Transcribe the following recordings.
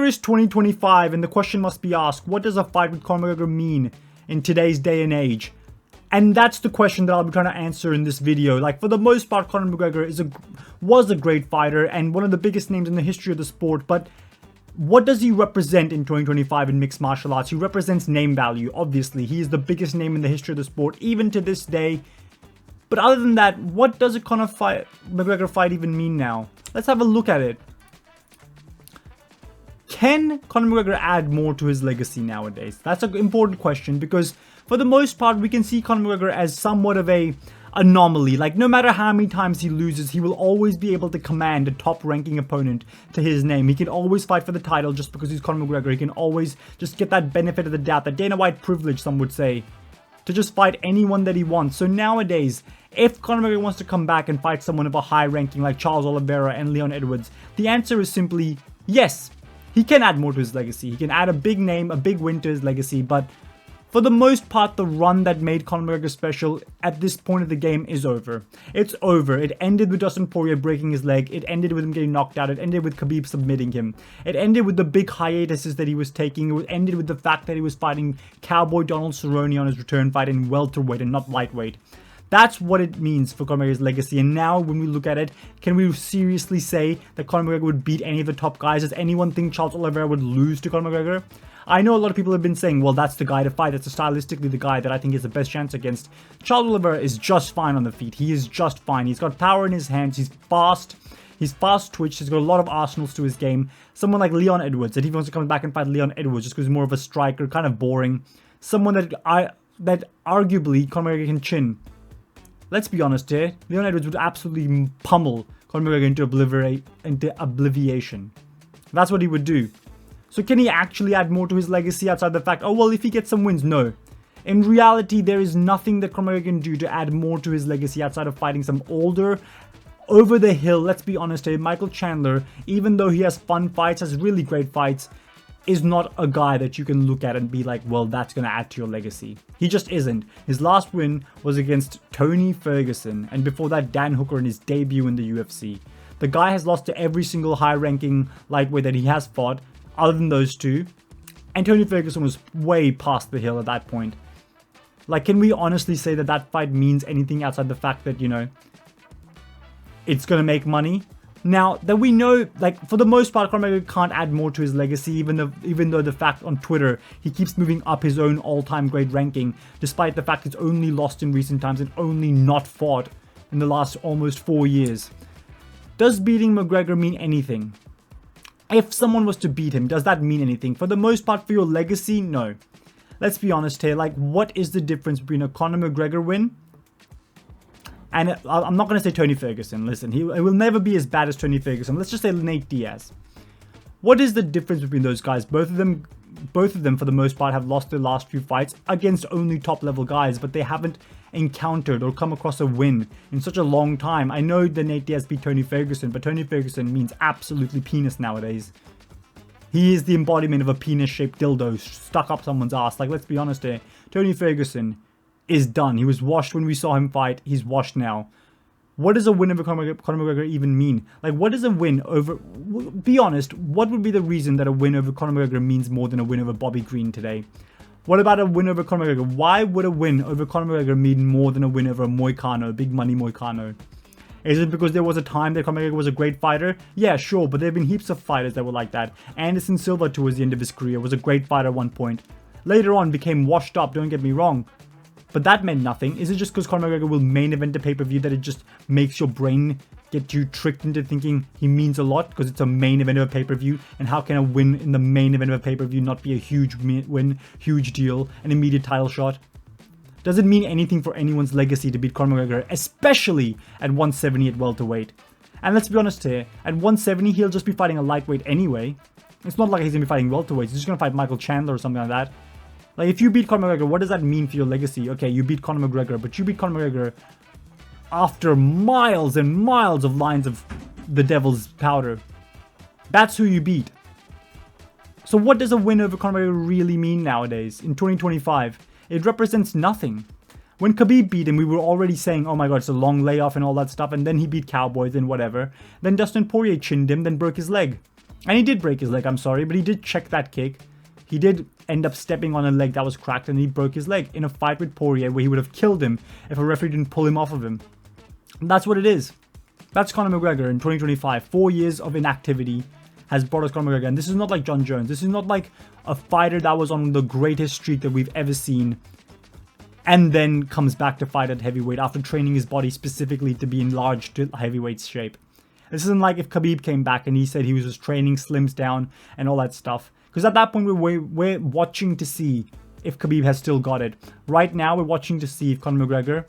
Here is 2025 and the question must be asked, what does a fight with Conor McGregor mean in today's day and age? And that's the question that I'll be trying to answer in this video. Like, for the most part, Conor McGregor was a great fighter and one of the biggest names in the history of the sport, but what does he represent in 2025 in mixed martial arts? He represents name value, obviously. He is the biggest name in the history of the sport, even to this day. But other than that, what does a Conor McGregor fight even mean now? Let's have a look at it. Can Conor McGregor add more to his legacy nowadays? That's an important question because for the most part, we can see Conor McGregor as somewhat of a anomaly. Like, no matter how many times he loses, he will always be able to command a top-ranking opponent to his name. He can always fight for the title just because he's Conor McGregor. He can always just get that benefit of the doubt, that Dana White privilege, some would say, to just fight anyone that he wants. So nowadays, if Conor McGregor wants to come back and fight someone of a high ranking like Charles Oliveira and Leon Edwards, the answer is simply yes. He can add more to his legacy. He can add a big name, a big win to his legacy, but for the most part, the run that made Conor McGregor special at this point of the game is over. It's over. It ended with Dustin Poirier breaking his leg. It ended with him getting knocked out. It ended with Khabib submitting him. It ended with the big hiatuses that he was taking. It ended with the fact that he was fighting Cowboy Donald Cerrone on his return fight in welterweight and not lightweight. That's what it means for Conor McGregor's legacy. And now, when we look at it, can we seriously say that Conor McGregor would beat any of the top guys? Does anyone think Charles Oliveira would lose to Conor McGregor? I know a lot of people have been saying, well, that's the guy to fight. That's stylistically the guy that I think is the best chance against. Charles Oliveira is just fine on the feet. He is just fine. He's got power in his hands. He's fast. He's fast twitch. He's got a lot of arsenals to his game. Someone like Leon Edwards, that if he wants to come back and fight Leon Edwards just because he's more of a striker, kind of boring. Someone that arguably Conor McGregor can chin. Let's be honest here, Leon Edwards would absolutely pummel Conor McGregor into obliviation. That's what he would do. So can he actually add more to his legacy outside the fact, oh well, if he gets some wins? No. In reality, there is nothing that Conor McGregor can do to add more to his legacy outside of fighting some older, over the hill, let's be honest here, Michael Chandler, even though he has fun fights, has really great fights, is not a guy that you can look at and be like, well, that's going to add to your legacy. He just isn't. His last win was against Tony Ferguson, and before that, Dan Hooker in his debut in the UFC. The guy has lost to every single high-ranking lightweight that he has fought, other than those two, and Tony Ferguson was way past the hill at that point. Like, can we honestly say that that fight means anything outside the fact that, you know, it's going to make money? Now, that we know, like, for the most part, Conor McGregor can't add more to his legacy, even though the fact on Twitter, he keeps moving up his own all-time great ranking, despite the fact he's only lost in recent times and only not fought in the last almost 4 years. Does beating McGregor mean anything? If someone was to beat him, does that mean anything? For the most part, for your legacy, no. Let's be honest here, like, what is the difference between a Conor McGregor win? And I'm not going to say Tony Ferguson. Listen, he will never be as bad as Tony Ferguson. Let's just say Nate Diaz. What is the difference between those guys? Both of them, for the most part, have lost their last few fights against only top-level guys, but they haven't encountered or come across a win in such a long time. I know that Nate Diaz beat Tony Ferguson, but Tony Ferguson means absolutely penis nowadays. He is the embodiment of a penis-shaped dildo stuck up someone's ass. Like, let's be honest here. Tony Ferguson is done. He was washed when we saw him fight. He's washed now. What does a win over Conor McGregor even mean? Like, what does a win over... Be honest, what would be the reason that a win over Conor McGregor means more than a win over Bobby Green today? What about a win over Conor McGregor? Why would a win over Conor McGregor mean more than a win over a Moicano, big money Moicano? Is it because there was a time that Conor McGregor was a great fighter? Yeah, sure, but there have been heaps of fighters that were like that. Anderson Silva, towards the end of his career, was a great fighter at one point. Later on, became washed up, don't get me wrong. But that meant nothing. Is it just because Conor McGregor will main event a pay-per-view that it just makes your brain get you tricked into thinking he means a lot because it's a main event of a pay-per-view? And how can a win in the main event of a pay-per-view not be a huge win, huge deal, an immediate title shot? Does it mean anything for anyone's legacy to beat Conor McGregor, especially at 170 at welterweight? And let's be honest here, at 170 he'll just be fighting a lightweight anyway. It's not like he's going to be fighting welterweights, he's just going to fight Michael Chandler or something like that. Like, if you beat Conor McGregor, what does that mean for your legacy? Okay, you beat Conor McGregor, but you beat Conor McGregor after miles and miles of lines of the devil's powder. That's who you beat. So what does a win over Conor McGregor really mean nowadays, in 2025? It represents nothing. When Khabib beat him, we were already saying, oh my god, it's a long layoff and all that stuff, and then he beat Cowboy, then whatever. Then Dustin Poirier chinned him, then broke his leg. And he did break his leg, I'm sorry, but he did check that kick. He did end up stepping on a leg that was cracked, and he broke his leg in a fight with Poirier where he would have killed him if a referee didn't pull him off of him. And that's what it is. That's Conor McGregor in 2025. 4 years of inactivity has brought us Conor McGregor. And this is not like John Jones. This is not like a fighter that was on the greatest streak that we've ever seen and then comes back to fight at heavyweight after training his body specifically to be enlarged to heavyweight shape. This isn't like if Khabib came back and he said he was just training, slims down, and all that stuff. Because at that point, we're watching to see if Khabib has still got it. Right now, we're watching to see if Conor McGregor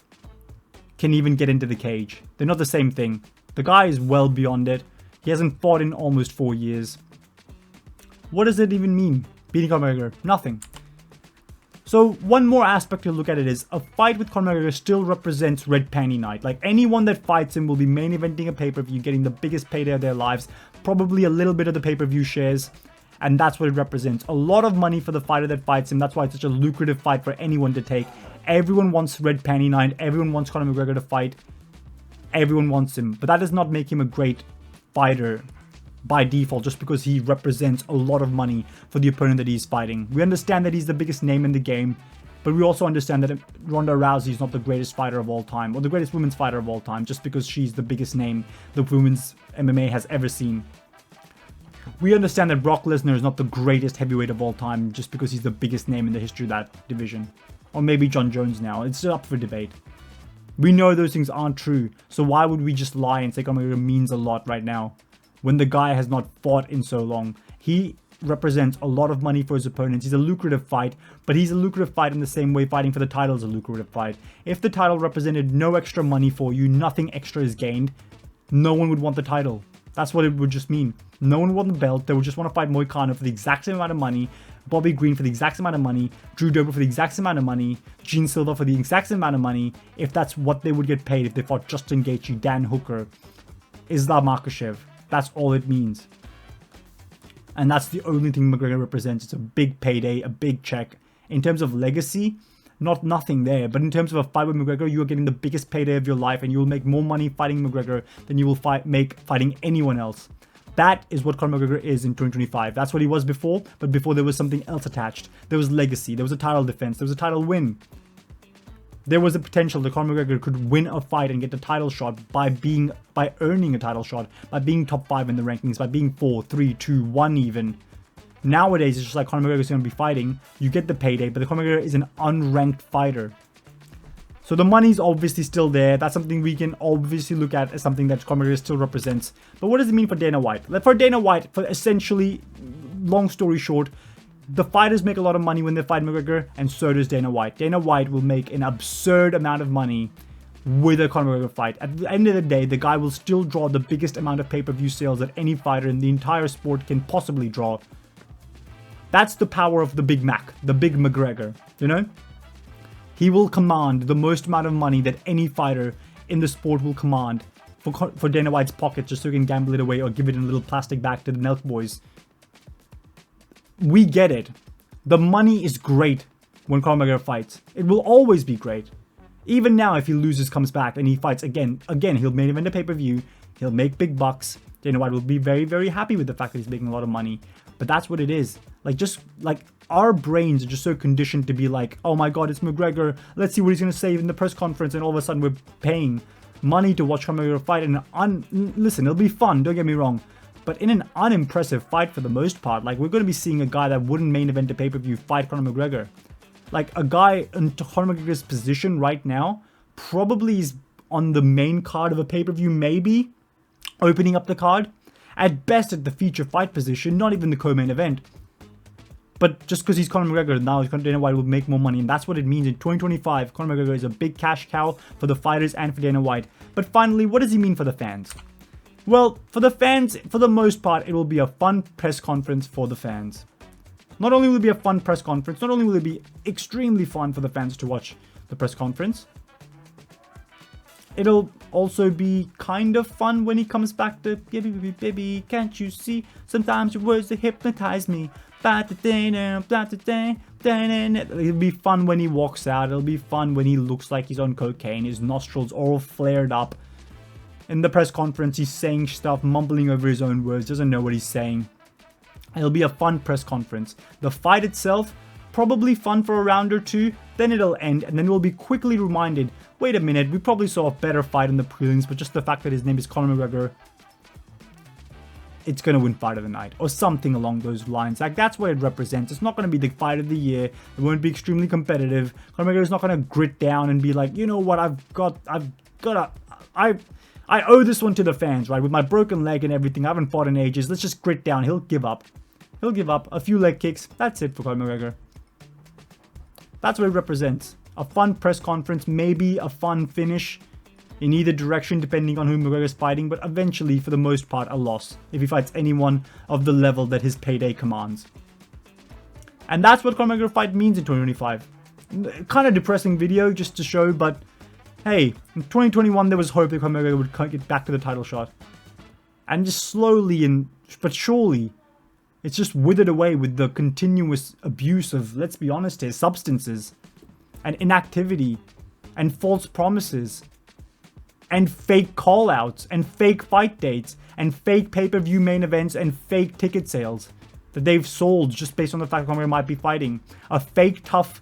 can even get into the cage. They're not the same thing. The guy is well beyond it. He hasn't fought in almost 4 years. What does it even mean, beating Conor McGregor? Nothing. So one more aspect to look at it is a fight with Conor McGregor still represents Red Panty Night. Like anyone that fights him will be main eventing a pay-per-view, getting the biggest payday of their lives, probably a little bit of the pay-per-view shares, and that's what it represents. A lot of money for the fighter that fights him. That's why it's such a lucrative fight for anyone to take. Everyone wants Red Panty Night. Everyone wants Conor McGregor to fight. Everyone wants him. But that does not make him a great fighter by default just because he represents a lot of money for the opponent that he's fighting. We understand that he's the biggest name in the game, but we also understand that Ronda Rousey is not the greatest fighter of all time or the greatest women's fighter of all time just because she's the biggest name the women's MMA has ever seen. We understand that Brock Lesnar is not the greatest heavyweight of all time just because he's the biggest name in the history of that division. Or maybe John Jones now. It's up for debate. We know those things aren't true, so why would we just lie and say Conor McGregor means a lot right now when the guy has not fought in so long? He represents a lot of money for his opponents. He's a lucrative fight, but he's a lucrative fight in the same way fighting for the title is a lucrative fight. If the title represented no extra money for you, nothing extra is gained, no one would want the title. That's what it would just mean. No one would want the belt. They would just want to fight Moicano for the exact same amount of money, Bobby Green for the exact same amount of money, Drew Dober for the exact same amount of money, Gene Silva for the exact same amount of money, if that's what they would get paid if they fought Justin Gaethje, Dan Hooker, Islam Makhachev. That's all it means. And that's the only thing McGregor represents. It's a big payday, a big check. In terms of legacy, nothing there. But in terms of a fight with McGregor, you are getting the biggest payday of your life and you will make more money fighting McGregor than you will make fighting anyone else. That is what Conor McGregor is in 2025. That's what he was before, but before there was something else attached. There was legacy, there was a title defense, there was a title win. There was a potential that Conor McGregor could win a fight and get the title shot by earning a title shot, by being top 5 in the rankings, by being 4, 3, 2, 1 even. Nowadays, it's just like Conor McGregor is going to be fighting. You get the payday, but the Conor McGregor is an unranked fighter. So the money's obviously still there. That's something we can obviously look at as something that Conor McGregor still represents. But what does it mean for Dana White? For Dana White, for essentially, long story short, the fighters make a lot of money when they fight McGregor, and so does Dana White. Dana White will make an absurd amount of money with a Conor McGregor fight. At the end of the day, the guy will still draw the biggest amount of pay-per-view sales that any fighter in the entire sport can possibly draw. That's the power of the Big Mac, the Big McGregor, you know? He will command the most amount of money that any fighter in the sport will command for Dana White's pocket just so he can gamble it away or give it in a little plastic bag to the Nelk boys. We get it. The money is great when Conor McGregor fights. It will always be great. Even now, if he loses, comes back, and he fights again, he'll main event a pay-per-view. He'll make big bucks. Dana White will be very, very happy with the fact that he's making a lot of money. But that's what it is. Our brains are just so conditioned to be like, oh my god, it's McGregor. Let's see what he's going to say in the press conference. And all of a sudden, we're paying money to watch Conor McGregor fight. And listen, it'll be fun. Don't get me wrong. But in an unimpressive fight for the most part, like we're going to be seeing a guy that wouldn't main event a pay-per-view fight Conor McGregor. Like a guy in Conor McGregor's position right now probably is on the main card of a pay-per-view, maybe opening up the card. At best at the feature fight position, not even the co-main event. But just because he's Conor McGregor, now Dana White will make more money. And that's what it means in 2025. Conor McGregor is a big cash cow for the fighters and for Dana White. But finally, what does he mean for the fans? Well, for the fans, for the most part, it will be a fun press conference for the fans. Not only will it be a fun press conference, not only will it be extremely fun for the fans to watch the press conference, it'll also be kind of fun when he comes back to baby, can't you see? Sometimes your words, they hypnotize me. It'll be fun when he walks out. It'll be fun when he looks like he's on cocaine. His nostrils all flared up. In the press conference, he's saying stuff, mumbling over his own words, doesn't know what he's saying. It'll be a fun press conference. The fight itself, probably fun for a round or two, then it'll end, and then we'll be quickly reminded, wait a minute, we probably saw a better fight in the prelims, but just the fact that his name is Conor McGregor, it's going to win fight of the night, or something along those lines. Like, that's what it represents. It's not going to be the fight of the year. It won't be extremely competitive. Conor McGregor's not going to grit down and be like, you know what, I owe this one to the fans, right? With my broken leg and everything, I haven't fought in ages. Let's just grit down. He'll give up. He'll give up. A few leg kicks. That's it for Conor McGregor. That's what it represents. A fun press conference, maybe a fun finish in either direction, depending on who McGregor's fighting, but eventually, for the most part, a loss if he fights anyone of the level that his payday commands. And that's what Conor McGregor fight means in 2025. Kind of depressing video just to show, but hey, in 2021 there was hope that Conor McGregor would get back to the title shot. And just slowly but surely, it's just withered away with the continuous abuse of, let's be honest here, substances and inactivity and false promises and fake call-outs and fake fight dates and fake pay-per-view main events and fake ticket sales that they've sold just based on the fact that Conor might be fighting. A fake tough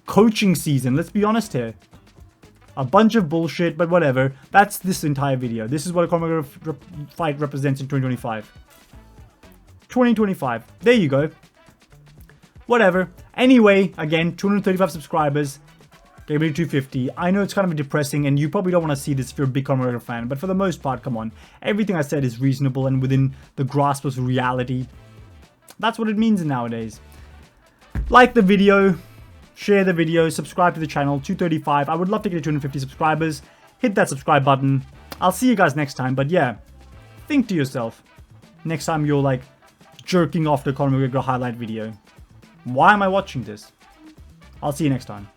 coaching season, let's be honest here. A bunch of bullshit, but whatever. That's this entire video. This is what a Conor McGregor fight represents in 2025. 2025. There you go. Whatever. Anyway, again, 235 subscribers. Gave me 250. I know it's kind of depressing, and you probably don't want to see this if you're a big Conor McGregor fan, but for the most part, come on. Everything I said is reasonable and within the grasp of reality. That's what it means nowadays. Like the video, share the video, subscribe to the channel. 235. I would love to get to 250 subscribers. Hit that subscribe button. I'll see you guys next time, but yeah, think to yourself, next time you're like jerking off the Conor McGregor highlight video, why am I watching this? I'll see you next time.